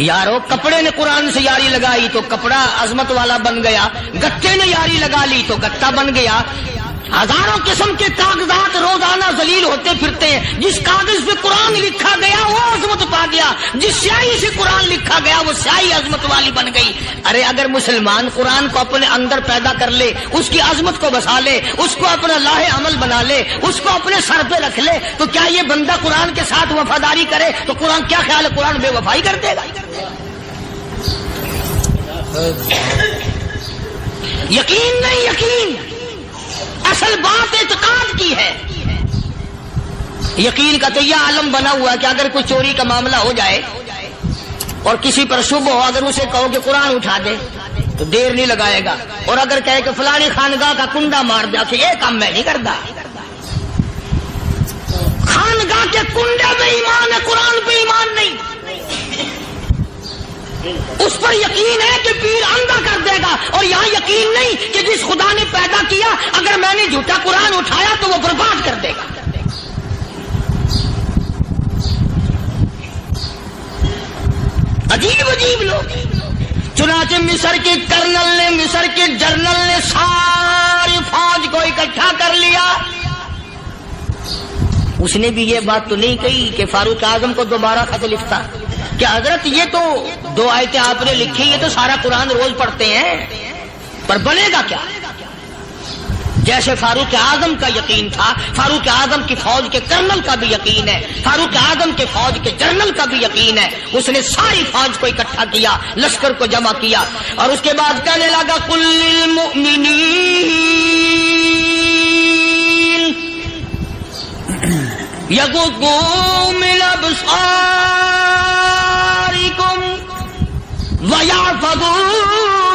یارو کپڑے نے قرآن سے یاری لگائی تو کپڑا عظمت والا بن گیا، گتے نے یاری لگا لی تو گتا بن گیا۔ ہزاروں قسم کے کاغذات روزانہ ذلیل ہوتے پھرتے ہیں، جس کاغذ پہ قرآن لکھا گیا وہ عظمت پا گیا، جس سیاہی سے قرآن لکھا گیا وہ سیاہی عظمت والی بن گئی۔ ارے اگر مسلمان قرآن کو اپنے اندر پیدا کر لے، اس کی عظمت کو بسا لے، اس کو اپنا لاہ عمل بنا لے، اس کو اپنے سر پہ رکھ لے، تو کیا یہ بندہ قرآن کے ساتھ وفاداری کرے تو قرآن کیا خیال ہے قرآن بے وفائی کر دے گا؟ یقین نہیں، یقین اصل بات اعتقاد کی ہے۔ یقین کا تو یہ عالم بنا ہوا ہے کہ اگر کوئی چوری کا معاملہ ہو جائے اور کسی پر شبہ ہو، اگر اسے کہو کہ قرآن اٹھا دے تو دیر نہیں لگائے گا، اور اگر کہے کہ فلانی خانگاہ کا کنڈا مار دیا کہ یہ کام میں نہیں کرتا۔ خانگاہ کے کنڈے پہ ایمان ہے، قرآن پہ ایمان نہیں۔ اس پر یقین ہے کہ پیر اندھا کر دے گا، اور یہاں یقین نہیں کہ جس خدا نے پیدا کیا اگر میں نے جھوٹا قرآن اٹھایا تو وہ برباد کر دے گا۔ عجیب عجیب لوگ۔ چنانچہ مصر کے کرنل نے، مصر کے جنرل نے ساری فوج کو اکٹھا کر لیا۔ اس نے بھی یہ بات تو نہیں کہی کہ فاروق اعظم کو دوبارہ خط لکھتا کہ حضرت یہ تو 2 آیتیں آپ نے لکھی، یہ تو سارا قرآن روز پڑھتے ہیں، پر بنے گا کیا؟ جیسے فاروق اعظم کا یقین تھا، فاروق اعظم کی فوج کے کرنل کا بھی یقین ہے، فاروق اعظم کے فوج کے جنرل کا بھی یقین ہے۔ اس نے ساری فوج کو اکٹھا کیا، لشکر کو جمع کیا، اور اس کے بعد کہنے لگا قل للمؤمنین یغضوا من ابصارکم وَيَحْفَظُوا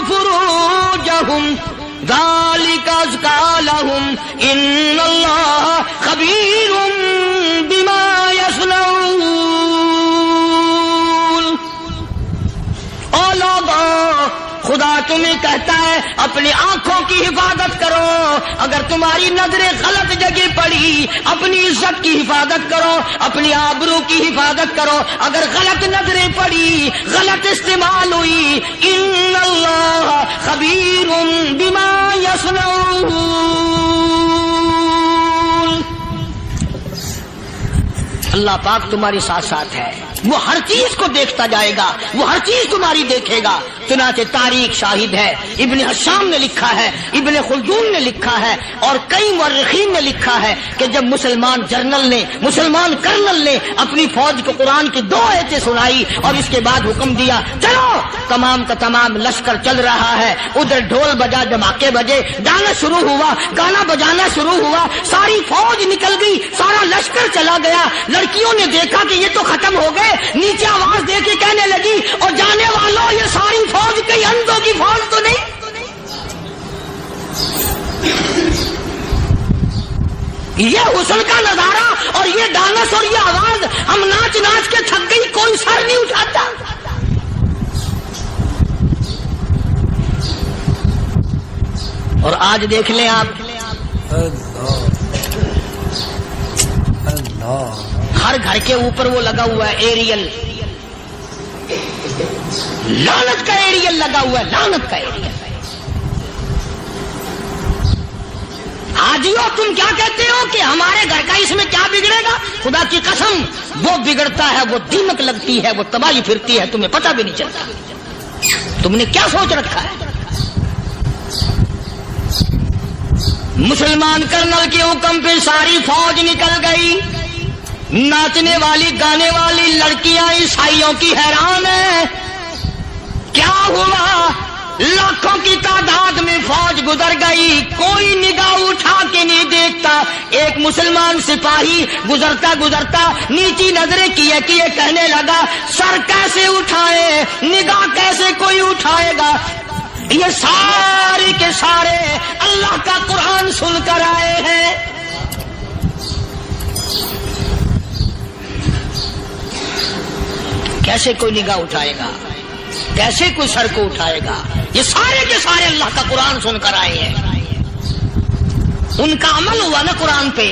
فُرُوجَهُمْ ذَلِكَ أَزْكَىٰ لَهُمْ إِنَّ اللَّهَ خَبِيرٌ بِمَا يَصْنَعُونَ۔ او لوگو، خدا تمہیں کہتا ہے اپنی آنکھوں کی حفاظت کرو، اگر تمہاری نظریں غلط جگہ پڑی اپنی عزت کی حفاظت کرو، اپنی آبرو کی حفاظت کرو۔ اگر غلط نظریں پڑی، غلط استعمال ہوئی، ان اللہ خبیر بما یصنعون۔ اللہ پاک تمہارے ساتھ ساتھ ہے، وہ ہر چیز کو دیکھتا جائے گا، وہ ہر چیز تمہاری دیکھے گا۔ چنانچہ تاریخ شاہد ہے، ابن حشام نے لکھا ہے، ابن خلدون نے لکھا ہے، اور کئی مورخین نے لکھا ہے کہ جب مسلمان جنرل نے، مسلمان کرنل نے اپنی فوج کو قرآن کی 2 آیتیں سنائی اور اس کے بعد حکم دیا چلو، تمام کا تمام لشکر چل رہا ہے، ادھر ڈھول بجا، دھماکے بجے، گانا شروع ہوا، گانا بجانا شروع ہوا، ساری فوج نکل گئی، سارا لشکر چلا گیا۔ لڑکیوں نے دیکھا کہ یہ تو ختم ہو گئے، نیچے آواز دے کے کہنے لگی اور جانے والوں یہ ساری فوج کئی اندھوں کی فوج تو نہیں؟ یہ حسن کا نظارہ اور یہ ڈانس اور یہ آواز، ہم ناچ ناچ کے تھک گئی، کوئی سر نہیں اٹھاتا۔ اور آج دیکھ لیں آپ، ہر گھر کے اوپر وہ لگا ہوا ہے ایریل، لعنت کا ایریل لگا ہوا ہے، لعنت کا ایریل۔ حاجیو تم کیا کہتے ہو کہ ہمارے گھر کا اس میں کیا بگڑے گا؟ خدا کی قسم وہ بگڑتا ہے، وہ دیمک لگتی ہے، وہ تباہی پھرتی ہے، تمہیں پتہ بھی نہیں چلتا۔ تم نے کیا سوچ رکھا ہے؟ مسلمان کرنل کے حکم پہ ساری فوج نکل گئی، ناچنے والی گانے والی لڑکیاں عیسائیوں کی حیران ہیں، کیا ہوا؟ لاکھوں کی تعداد میں فوج گزر گئی، کوئی نگاہ اٹھا کے نہیں دیکھتا۔ ایک مسلمان سپاہی گزرتا گزرتا نیچی نظریں کیے کیے کہنے لگا سر کیسے اٹھائے، نگاہ کیسے کوئی اٹھائے گا؟ یہ سارے کے سارے اللہ کا قرآن سن کر آئے ہیں۔ کیسے کوئی نگاہ اٹھائے گا؟ کیسے کوئی سر کو اٹھائے گا؟ یہ سارے کے سارے اللہ کا قرآن سن کر آئے ہیں، ان کا عمل ہوا نا قرآن پہ۔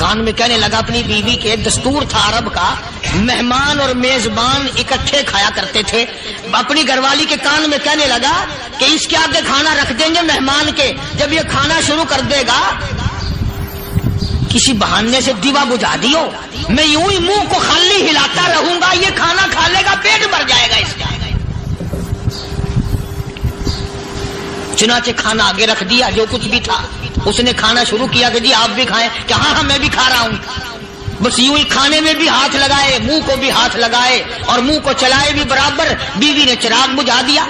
کان میں کہنے لگا اپنی بیوی کے، دستور تھا عرب کا، مہمان اور میزبان اکٹھے کھایا کرتے تھے، اپنی گھر والی کے کان میں کہنے لگا کہ اس کے آگے کھانا رکھ دیں گے مہمان کے، جب یہ کھانا شروع کر دے گا کسی بہانے سے دیوا بجھا دیو، میں یوں ہی منہ کو خالی ہلاتا رہوں گا، یہ کھانا کھا لے گا، پیٹ بھر جائے گا اس کا۔ چنانچہ کھانا آگے رکھ دیا، جو کچھ بھی تھا اس نے کھانا شروع کیا کہ جی آپ بھی کھائیں، کہ ہاں میں بھی کھا رہا ہوں۔ بس یوں ہی کھانے میں بھی ہاتھ لگائے، منہ کو بھی ہاتھ لگائے اور منہ کو چلائے بھی برابر، بیوی نے چراغ بجھا دیا۔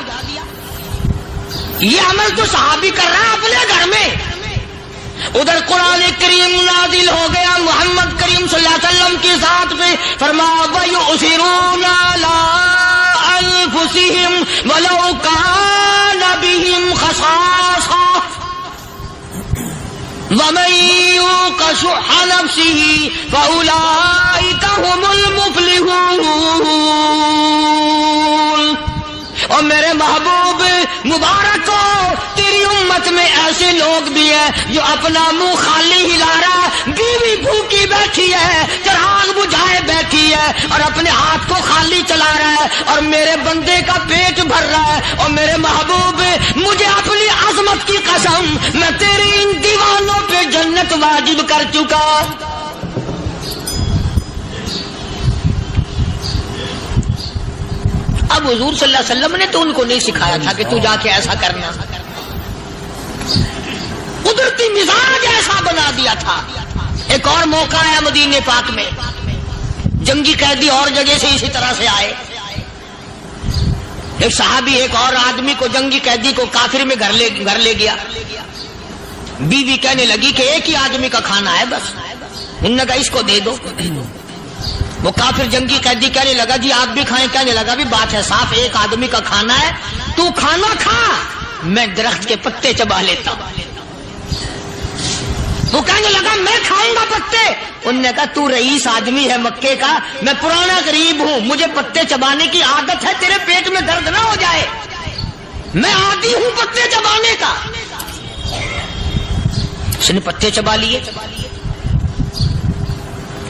یہ عمل تو صحابی کر رہا ہے اپنے گھر میں، ادھر قرآن کریم نازل ہو گیا محمد کریم صلی اللہ علیہ وسلم کی ذات پہ، فرمایا وَيُؤْثِرُونَ عَلَىٰ أَنفُسِهِمْ وَلَوْ كَانَ بِهِمْ خَصَاصَةٌ وَمَن يُوقَ شُحَّ نَفْسِهِ فَأُولَٰئِكَ هُمُ الْمُفْلِحُونَ۔ اور میرے محبوب مبارک ہو، تیری امت میں ایسے لوگ بھی ہیں جو اپنا منہ خالی ہلا رہا ہے، بیوی بھوکی بیٹھی ہے، چراغ بجھائے بیٹھی ہے اور اپنے ہاتھ کو خالی چلا رہا ہے، اور میرے بندے کا پیٹ بھر رہا ہے۔ اور میرے محبوب مجھے اپنی عظمت کی قسم، میں تیرے ان دیوانوں پہ جنت واجب کر چکا۔ اب حضور صلی اللہ علیہ وسلم نے تو ان کو نہیں سکھایا تھا کہ تو جا کے ایسا کرنا، قدرتی مزاج ایسا بنا دیا تھا۔ ایک اور موقع آیا مدینے پاک میں، جنگی قیدی اور جگہ سے اسی طرح سے آئے، ایک صحابی ایک اور آدمی کو، جنگی قیدی کو کافر میں گھر لے گیا۔ بیوی کہنے لگی کہ ایک ہی آدمی کا کھانا ہے بس، انہوں نے کہا اس کو دے دو۔ وہ کافر جنگی قیدی کہنے لگا جی آپ بھی کھائیں، کہنے لگا بھی بات ہے صاف، ایک آدمی کا کھانا ہے، تو کھانا کھا، میں درخت کے پتے چبا لیتا ہوں۔ وہ کہنے لگا میں کھاؤں گا پتے، انہوں نے کہا تو رئیس آدمی ہے مکے کا، میں پرانا غریب ہوں، مجھے پتے چبانے کی عادت ہے، تیرے پیٹ میں درد نہ ہو جائے، میں عادی ہوں پتے چبانے کا۔ اس نے پتے چبا لیے۔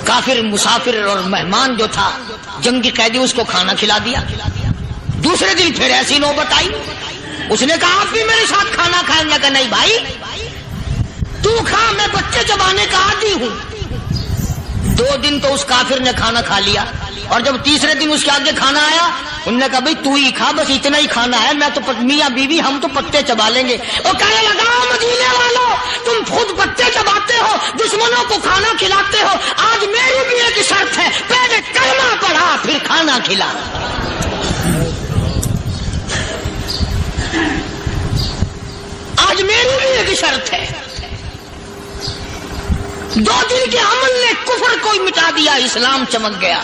کافر مسافر اور مہمان جو تھا جنگی قیدی، اس کو کھانا کھلا دیا۔ دوسرے دن پھر ایسی نوبت آئی، اس نے کہا آپ بھی میرے ساتھ کھانا کھائیں گے؟ کہ نہیں بھائی تو کھا، میں بچے چبانے کا عادی ہوں۔ 2 دن تو اس کافر نے کھانا کھا لیا، اور جب تیسرے دن اس کے آگے کھانا آیا، انہوں نے کہا بھائی تو ہی کھا، بس اتنا ہی کھانا ہے، میں تو میاں بیوی ہم تو پتے چبا لیں گے۔ اور کہنے لگا مدینے والوں تم خود پتے چباتے ہو، دشمنوں کو کھانا کھلاتے ہو، آج میری بھی ایک شرط ہے، پہلے کلمہ پڑھا پھر کھانا کھلا۔ آج میری بھی ایک شرط ہے۔ 2 دن کے عمل نے کفر کو مٹا دیا، اسلام چمک گیا۔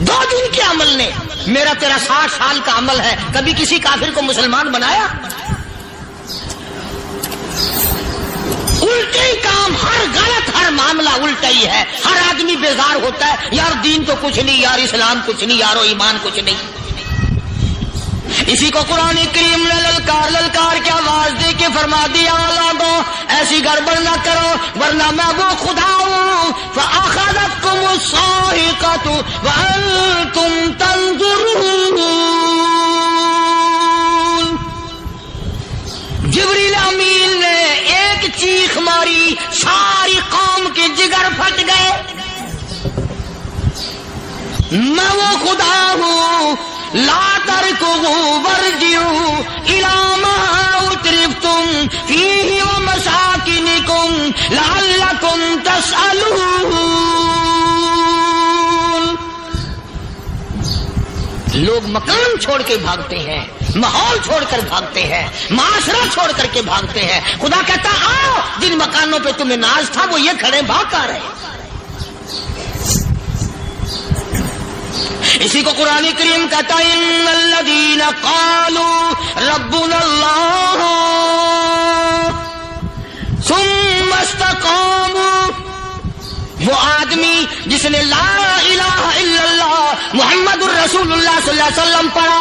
2 دن کے عمل نے، میرا تیرا 60 سال کا عمل ہے، کبھی کسی کافر کو مسلمان بنایا؟ الٹے ہی کام، ہر غلط، ہر معاملہ الٹا ہی ہے۔ ہر آدمی بیزار ہوتا ہے، یار دین تو کچھ نہیں، یار اسلام کچھ نہیں، یارو ایمان کچھ نہیں۔ اسی کو قرآن کریم نے للکار کے آواز دے کے فرما دیا اولادوں ایسی گڑبڑ نہ کرو ورنہ میں وہ خدا ہوں فأخذتكم الصاعقة وأنتم تنظرون۔ جبریل امین نے ایک چیخ ماری، ساری قوم کے جگر پھٹ گئے۔ میں وہ خدا ہوں، لا تركضوا وارجعوا إلى ما أترفتم فيه ومساكنكم لعلكم تسألون۔ لوگ مکان چھوڑ کے بھاگتے ہیں، ماحول چھوڑ کر بھاگتے ہیں، معاشرہ چھوڑ کر کے بھاگتے ہیں۔ خدا کہتا آؤ، جن مکانوں پہ تمہیں ناز تھا وہ یہ کھڑے بھاگ کر رہے۔ اسی کو قرآن کریم کہتا ہے ان الذین قالوا ربنا اللہ ثم استقاموا، وہ آدمی جس نے لا الہ الا اللہ محمد الرسول اللہ صلی اللہ علیہ وسلم پڑھا،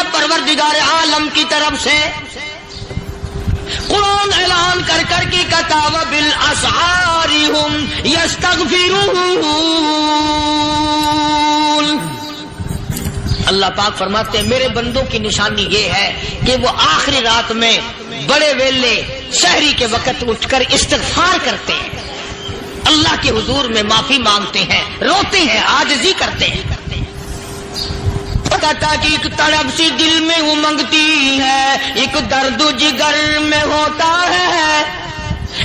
ہے پروردگار عالم کی طرف سے. قرآن اعلان کر کر کے کہتا وبالاسحار هم یستغفرون. اللہ پاک فرماتے ہیں میرے بندوں کی نشانی یہ ہے کہ وہ آخری رات میں بڑے ویلے سحری کے وقت اٹھ کر استغفار کرتے ہیں, اللہ کے حضور میں معافی مانگتے ہیں, روتے ہیں, عاجزی کرتے ہیں. کہتا کہ ایک تڑپ سی دل میں امنگتی ہے, ایک درد جگر میں ہوتا ہے.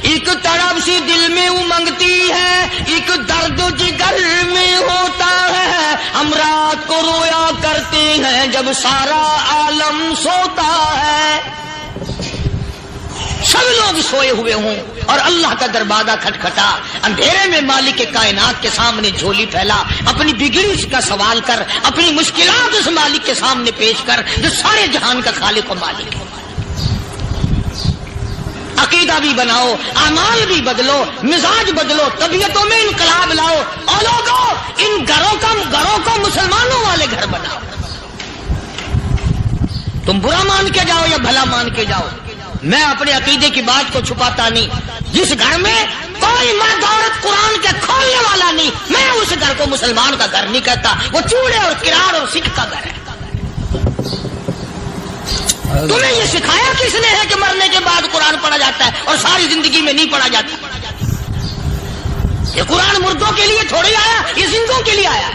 ایک تڑپ سی دل میں امنگتی ہے, ایک درد جگر میں ہوتا ہے. ہم رات کو رویا کرتے ہیں جب سارا عالم سوتا ہے. سب لوگ سوئے ہوئے ہوں اور اللہ کا دروازہ کھٹکھٹا, اندھیرے میں مالک کائنات کے سامنے جھولی پھیلا, اپنی بگڑی کا سوال کر, اپنی مشکلات اس مالک کے سامنے پیش کر جو سارے جہان کا خالق و مالک ہے. عقیدہ بھی بناؤ, اعمال بھی بدلو, مزاج بدلو, طبیعتوں میں انقلاب لاؤ, اور لوگوں ان گھروں کو مسلمانوں والے گھر بناؤ. تم برا مان کے جاؤ یا بھلا مان کے جاؤ, میں اپنے عقیدے کی بات کو چھپاتا نہیں. جس گھر میں کوئی مرد عورت قرآن کے کھولنے والا نہیں, میں اس گھر کو مسلمان کا گھر نہیں کہتا, وہ چوڑے اور کرار اور سکھ کا گھر ہے. تمہیں یہ سکھایا کس نے ہے کہ مرنے کے بعد قرآن پڑھا جاتا ہے اور ساری زندگی میں نہیں پڑھا جاتا؟ یہ قرآن مردوں کے لیے تھوڑی آیا, یہ زندوں کے لیے آیا.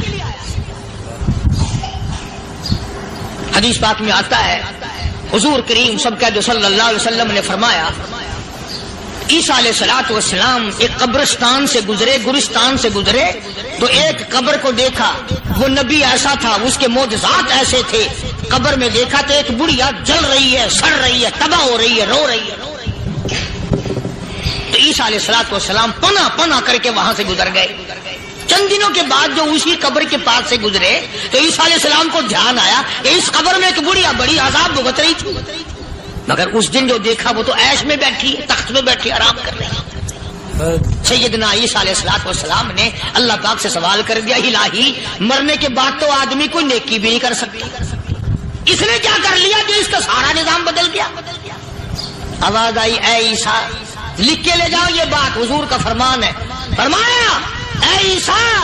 حدیث پاک میں آتا ہے حضور کریم سب کا جو صلی اللہ علیہ وسلم نے فرمایا, عیسیٰ علیہ الصلوۃ والسلام ایک قبرستان سے گزرے, گورستان سے گزرے تو ایک قبر کو دیکھا. وہ نبی ایسا تھا, اس کے معجزات ایسے تھے. قبر میں دیکھا تو ایک بڑھیا جل رہی ہے, سڑ رہی ہے, تباہ ہو رہی ہے, رو رہی ہے. تو عیسیٰ علیہ الصلوۃ والسلام پنا پنا کر کے وہاں سے گزر گئے. چند دنوں کے بعد جو اسی قبر کے پاس سے گزرے تو عیسیٰ علیہ السلام کو دھیان آیا کہ اس قبر میں ایک بڑھیا بڑی عذاب بھگت رہی تھی, مگر اس دن جو دیکھا وہ تو عیش میں بیٹھی, تخت میں بیٹھی آرام کر رہی. سیدنا عیسیٰ علیہ الصلوۃ والسلام نے اللہ پاک سے سوال کر دیا, الہی مرنے کے بعد تو آدمی کوئی نیکی بھی نہیں کر سکتا, اس نے کیا کر لیا کہ اس کا سارا نظام بدل گیا؟ آواز آئی اے عیسیٰ لکھ کے لے جاؤ یہ بات, حضور کا فرمان ہے. فرمایا اے عیسیٰ,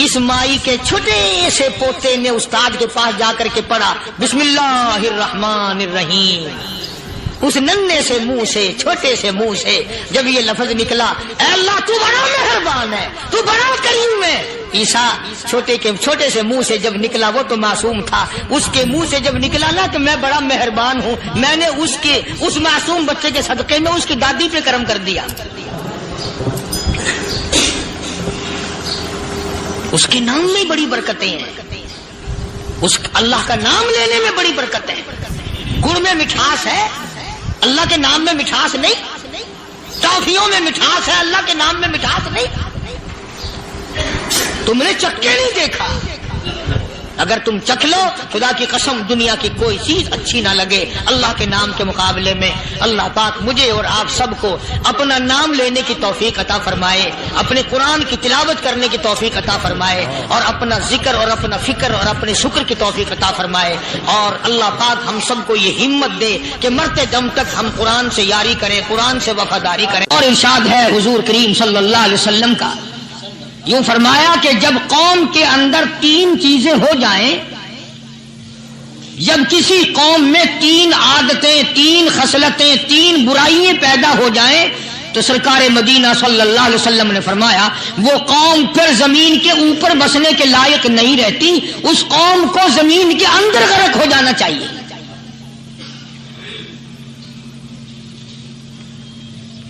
اس مائی کے چھوٹے سے پوتے نے استاد کے پاس جا کر کے پڑھا بسم اللہ الرحمن الرحیم. اس ننھے سے منہ سے, چھوٹے سے منہ سے جب یہ لفظ نکلا, اے اللہ تو بڑا مہربان ہے, تو بڑا کریم ہے. عیسیٰ چھوٹے سے منہ سے جب نکلا, وہ تو معصوم تھا, اس کے منہ سے جب نکلا نا کہ میں بڑا مہربان ہوں, میں نے اس معصوم بچے کے صدقے میں اس کی دادی پہ کرم کر دیا. اس کے نام میں بڑی برکتیں ہیں, اس اللہ کا نام لینے میں بڑی برکتیں ہیں. گڑ میں مٹھاس ہے, اللہ کے نام میں مٹھاس نہیں. ٹافیوں میں مٹھاس ہے, اللہ کے نام میں مٹھاس نہیں. تم نے چکھ کے نہیں دیکھا, اگر تم چکھ لو خدا کی قسم دنیا کی کوئی چیز اچھی نہ لگے اللہ کے نام کے مقابلے میں. اللہ پاک مجھے اور آپ سب کو اپنا نام لینے کی توفیق عطا فرمائے, اپنے قرآن کی تلاوت کرنے کی توفیق عطا فرمائے, اور اپنا ذکر اور اپنا فکر اور اپنے شکر کی توفیق عطا فرمائے. اور اللہ پاک ہم سب کو یہ ہمت دے کہ مرتے دم تک ہم قرآن سے یاری کریں, قرآن سے وفاداری کریں. اور ارشاد ہے حضور کریم صلی اللہ علیہ وسلم کا, یوں فرمایا کہ جب قوم کے اندر 3 چیزیں ہو جائیں, جب کسی قوم میں 3 عادتیں, 3 خصلتیں, 3 برائیاں پیدا ہو جائیں تو سرکار مدینہ صلی اللہ علیہ وسلم نے فرمایا وہ قوم پھر زمین کے اوپر بسنے کے لائق نہیں رہتی, اس قوم کو زمین کے اندر غرق ہو جانا چاہیے.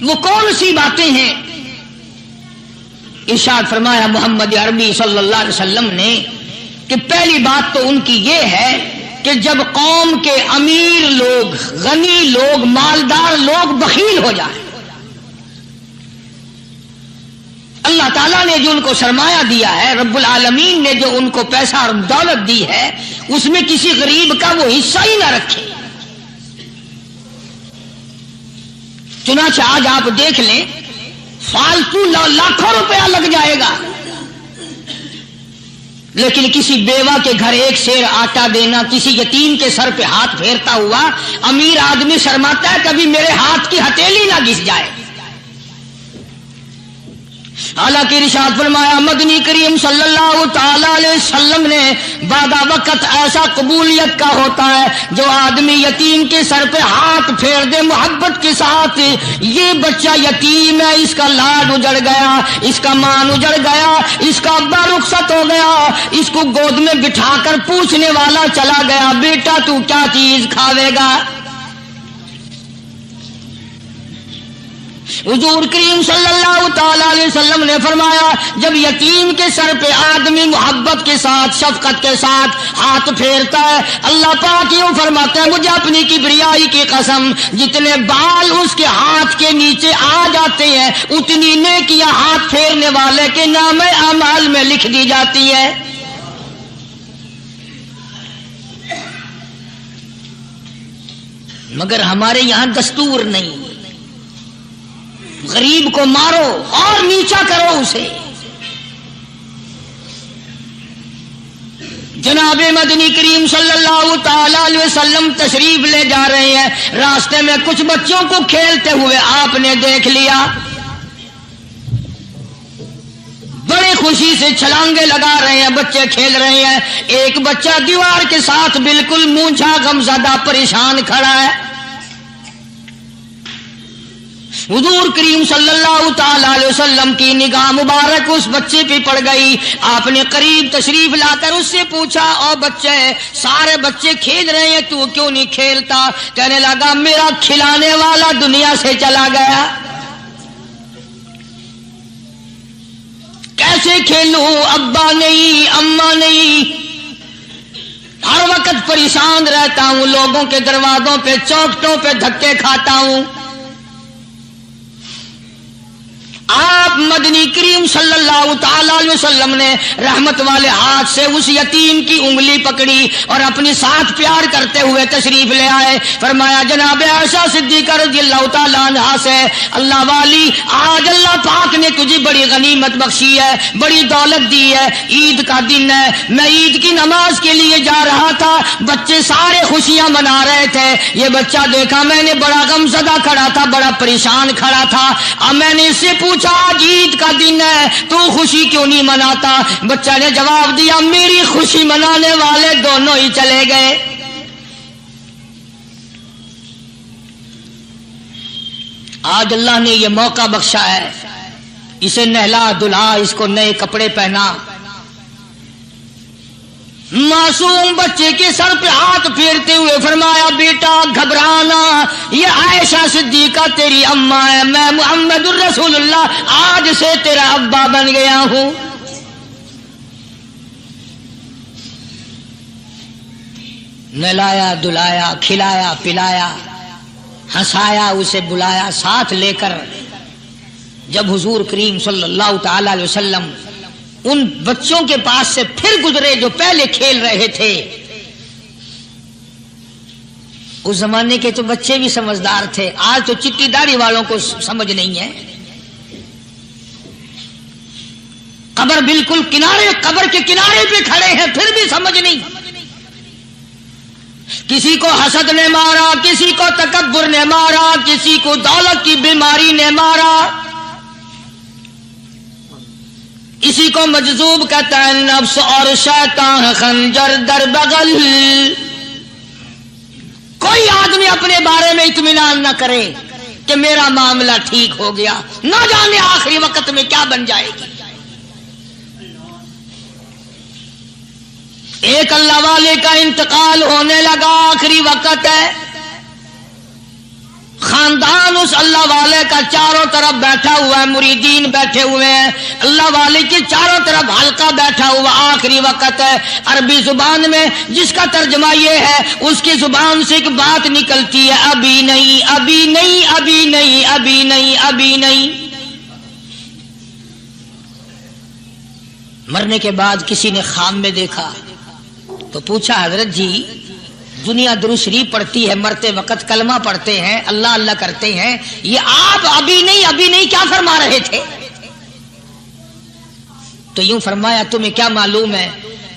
وہ کون سی باتیں ہیں؟ ارشاد فرمایا محمد عربی صلی اللہ علیہ وسلم نے کہ پہلی بات تو ان کی یہ ہے کہ جب قوم کے امیر لوگ, غنی لوگ, مالدار لوگ بخیل ہو جائیں, اللہ تعالیٰ نے جو ان کو سرمایہ دیا ہے, رب العالمین نے جو ان کو پیسہ اور دولت دی ہے, اس میں کسی غریب کا وہ حصہ ہی نہ رکھے. چنانچہ آج آپ دیکھ لیں فالتو لاکھوں روپیہ لگ جائے گا, لیکن کسی بیوہ کے گھر ایک سیر آٹا دینا، کسی یتیم کے سر پہ ہاتھ پھیرتا ہوا امیر آدمی شرماتا ہے کبھی میرے ہاتھ کی ہتھیلی نہ گھس جائے۔ حالانکہ ارشاد فرمایا مدنی کریم صلی اللہ تعالی علیہ وسلم نے بعد وقت ایسا قبولیت کا ہوتا ہے جو آدمی یتیم کے سر پہ ہاتھ پھیر دے محبت کے ساتھ، یہ بچہ یتیم ہے، اس کا لاڈ اجڑ گیا، اس کا مان اجڑ گیا، اس کا ابا رخصت ہو گیا، اس کو گود میں بٹھا کر پوچھنے والا چلا گیا بیٹا تو کیا چیز کھاوے گا؟ حضور کریم صلی اللہ تعالی علیہ وسلم نے فرمایا جب یتیم کے سر پہ آدمی محبت کے ساتھ شفقت کے ساتھ ہاتھ پھیرتا ہے، اللہ پاک یوں فرماتا ہے مجھے اپنی کبریائی کی قسم جتنے بال اس کے ہاتھ کے نیچے آ جاتے ہیں اتنی نیکیاں ہاتھ پھیرنے والے کے نام اعمال میں لکھ دی جاتی ہے۔ مگر ہمارے یہاں دستور نہیں، غریب کو مارو اور نیچا کرو اسے۔ جناب مدنی کریم صلی اللہ تعالی علیہ وسلم تشریف لے جا رہے ہیں، راستے میں کچھ بچوں کو کھیلتے ہوئے آپ نے دیکھ لیا، بڑی خوشی سے چھلانگے لگا رہے ہیں، بچے کھیل رہے ہیں، ایک بچہ دیوار کے ساتھ بالکل مونچھا غمزدہ پریشان کھڑا ہے۔ حضور کریم صلی اللہ تعالی علیہ وسلم کی نگاہ مبارک اس بچے پہ پڑ گئی، آپ نے قریب تشریف لا کر اس سے پوچھا او بچے سارے بچے کھیل رہے ہیں تو کیوں نہیں کھیلتا؟ کہنے لگا میرا کھلانے والا دنیا سے چلا گیا، کیسے کھیلوں، ابا نہیں اماں نہیں، ہر وقت پریشان رہتا ہوں، لوگوں کے دروازوں پہ چوکھٹوں پہ دھکے کھاتا ہوں۔ آپ مدنی کریم صلی اللہ تعالی علیہ وسلم نے رحمت والے ہاتھ سے اس یتیم کی انگلی پکڑی اور اپنی ساتھ پیار کرتے ہوئے تشریف لے آئے، فرمایا جناب عائشہ صدیقہ رضی اللہ تعالی عنہا سے اللہ والی آج اللہ پاک نے تجھے بڑی غنیمت بخشی ہے، بڑی دولت دی ہے، عید کا دن ہے، میں عید کی نماز کے لیے جا رہا تھا، بچے سارے خوشیاں منا رہے تھے، یہ بچہ دیکھا میں نے بڑا غمزدہ کھڑا تھا، بڑا پریشان کھڑا تھا، اب میں نے اس سے پوچھا آج عید کا دن ہے تو خوشی کیوں نہیں مناتا؟ بچہ نے جواب دیا میری خوشی منانے والے دونوں ہی چلے گئے۔ آج اللہ نے یہ موقع بخشا ہے، اسے نہلا دھلا، اس کو نئے کپڑے پہنا، معصوم بچے کے سر پہ ہاتھ پھیرتے ہوئے فرمایا بیٹا گھبرانا، یہ عائشہ صدیقہ تیری اماں ہے، میں محمد الرسول اللہ آج سے تیرا ابا بن گیا ہوں۔ نہلایا دھلایا، کھلایا پلایا، ہنسایا، اسے بلایا ساتھ لے کر، جب حضور کریم صلی اللہ تعالی علیہ وسلم ان بچوں کے پاس سے پھر گزرے جو پہلے کھیل رہے تھے، اس زمانے کے تو بچے بھی سمجھدار تھے، آج تو چٹی داڑھی والوں کو سمجھ نہیں ہے، قبر بالکل کنارے، قبر کے کنارے پہ کھڑے ہیں پھر بھی سمجھ نہیں، کسی کو حسد نے مارا، کسی کو تکبر نے مارا، کسی کو دولت کی بیماری نے مارا، اسی کو مجذوب کہتا ہے، نفس اور شیطان خنجر در بغل۔ کوئی آدمی اپنے بارے میں اطمینان نہ کرے کہ میرا معاملہ ٹھیک ہو گیا، نہ جانے آخری وقت میں کیا بن جائے گی۔ ایک اللہ والے کا انتقال ہونے لگا، آخری وقت ہے، خاندان اس اللہ والے کا چاروں طرف بیٹھا ہوا ہے، مریدین بیٹھے ہوئے ہیں، اللہ والے کے چاروں طرف حلقہ بیٹھا ہوا، آخری وقت ہے۔ عربی زبان میں جس کا ترجمہ یہ ہے، اس کی زبان سے ایک بات نکلتی ہے، ابھی نہیں ابھی نہیں ابھی نہیں ابھی نہیں ابھی نہیں۔ مرنے کے بعد کسی نے خواب میں دیکھا تو پوچھا حضرت جی دنیا درود شریف پڑھتی ہے، مرتے وقت کلمہ پڑھتے ہیں، اللہ اللہ کرتے ہیں، یہ آپ ابھی نہیں کیا فرما رہے تھے؟ تو یوں فرمایا تمہیں کیا معلوم ہے